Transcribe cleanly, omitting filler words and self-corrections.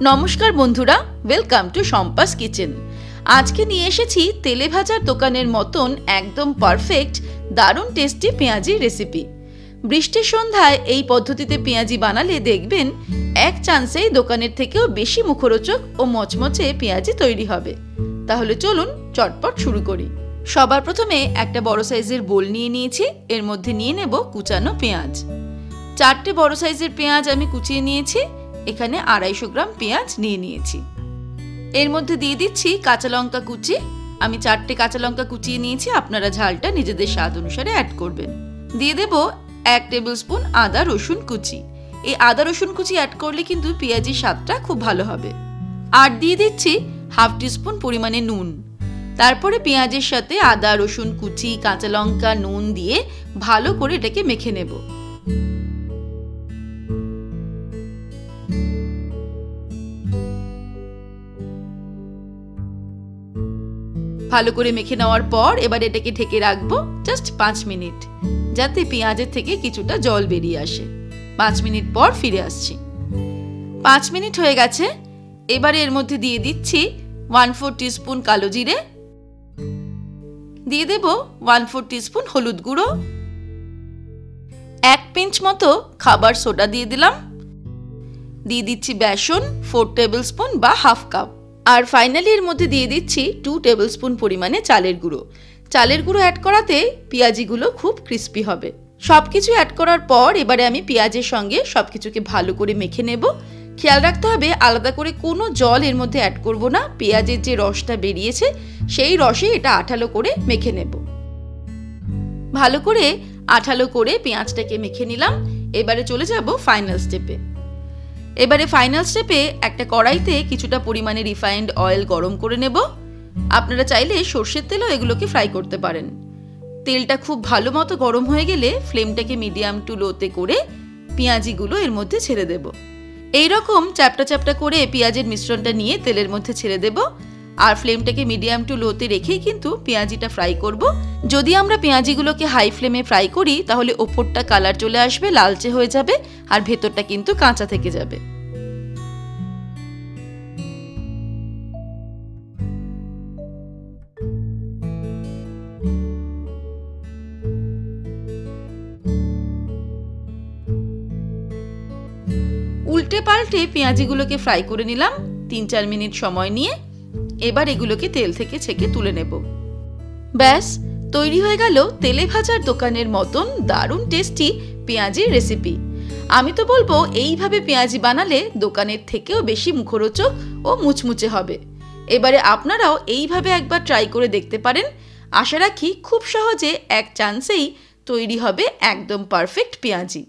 নমস্কার বন্ধুরা, welcome to Shampa's kitchen. আজকে নিয়ে এসেছি তেলে ভাজার দোকানের মতন একদম পারফেক্ট দারুণ টেস্টি পেঁয়াজির রেসিপি। বৃষ্টির সন্ধ্যায় এই পদ্ধতিতে পেঁয়াজি বানালে দেখবেন এক চান্সেই দোকানের থেকেও বেশি মুখরোচক ও মচমচে পেঁয়াজি তৈরি হবে। তাহলে চলুন চটপট শুরু করি। সবার প্রথমে একটা বড় সাইজের বোল নিয়ে নিয়েছি। এর মধ্যে নিয়ে নেব কুচানো পেঁয়াজ। 4টে বড় সাইজের পেঁয়াজ আমি কুচিয়ে নিয়েছি। এখানে 250 গ্রাম পেঁয়াজ নিয়ে নিয়েছি। এর মধ্যে দিয়ে দিচ্ছি কাঁচা লঙ্কা কুচি। আমি 4টে কাঁচা লঙ্কা কুচিয়ে নিয়েছি, আপনারা ঝালটা নিজেদের স্বাদ অনুসারে অ্যাড করবেন। দিয়ে দেব 1 টেবিল স্পুন আদা রসুন কুচি। এই আদা রসুন কুচি অ্যাড করলে কিন্তু পেঁয়াজির স্বাদটা খুব ভালো হবে। আর দিয়ে দিচ্ছি 1/2 টিস্পুন পরিমাণে নুন। তারপরে পেঁয়াজের সাথে আদা রসুন কুচি, কাঁচা লঙ্কা, নুন দিয়ে ভালো করে এটাকে মেখে নেব। ভালো করে মেখে নেওয়ার পর এবার এটাকে ঢেকে রাখবো জাস্ট 5 মিনিট, যাতে পেঁয়াজের থেকে কিছুটা জল বেরিয়ে আসে। 5 মিনিট পর ফিরে আসছি। 5 মিনিট হয়ে গেছে। এবারে এর মধ্যে দিয়ে দিচ্ছি 1/4 টিস্পুন কালো জিরে, দিয়ে দেব 1/4 টিস্পুন হলুদ গুঁড়ো, 1 পিঞ্চ মতো খাবার সোডা দিয়ে দিলাম, দিয়ে দিচ্ছি বেসন 4 টেবিল স্পুন বা 1/2 কাপ। আর ফাইনালি এর মধ্যে দিয়ে দিচ্ছি 2 টেবিল স্পুন পরিমাণে চালের গুঁড়ো। চালের গুঁড়ো অ্যাড করাতে পেঁয়াজিগুলো খুব ক্রিস্পি হবে। সবকিছু অ্যাড করার পর এবারে আমি পেঁয়াজের সঙ্গে সবকিছুকে ভালো করে মেখে নেব। খেয়াল রাখতে হবে আলাদা করে কোনো জল এর মধ্যে অ্যাড করব না। পেঁয়াজের যে রসটা বেরিয়েছে সেই রসে এটা আঠালো করে মেখে নেব। ভালো করে আঠালো করে পেঁয়াজটাকে মেখে নিলাম। এবারে চলে যাব ফাইনাল স্টেপে। এবারে ফাইনাল স্টেপে একটা কড়াইতে কিছুটা পরিমাণে রিফাইন্ড অয়েল গরম করে নেব। আপনারা চাইলে সর্ষের তেলও এগুলোকে ফ্রাই করতে পারেন। তেলটা খুব ভালো মতো গরম হয়ে গেলে ফ্লেমটাকে মিডিয়াম টু লোতে করে পেঁয়াজিগুলো এর মধ্যে ছেড়ে দেব। এইরকম চ্যাপটা চ্যাপটা করে পেঁয়াজের মিশ্রণটা নিয়ে তেলের মধ্যে ছেড়ে দেব। আর ফ্লেমটাকে মিডিয়াম টু লোতে রেখেই কিন্তু পেঁয়াজিটা ফ্রাই করব। যদি আমরা পেঁয়াজিগুলোকে হাই ফ্লেমে ফ্রাই করি তাহলে ওপরটা কালার চলে আসবে, লালচে হয়ে যাবে, আর ভেতরটা কিন্তু কাঁচা থেকে যাবে। উল্টে পাল্টে পেঁয়াজিগুলোকে ফ্রাই করে নিলাম 3-4 মিনিট সময় নিয়ে। এবার এগুলোকে তেল থেকে ছেঁকে তুলে নেব। ব্যাস তৈরি হয়ে গেল তেলে ভাজার দোকানের মতন দারুণ টেস্টি পেঁয়াজির রেসিপি। আমি তো বলবো এইভাবে পেঁয়াজি বানালে দোকানের থেকেও বেশি মুখরোচক ও মুচমুচে হবে। এবারে আপনারাও এইভাবে একবার ট্রাই করে দেখতে পারেন। আশা রাখি খুব সহজে এক চান্সেই তৈরি হবে একদম পারফেক্ট পেঁয়াজি।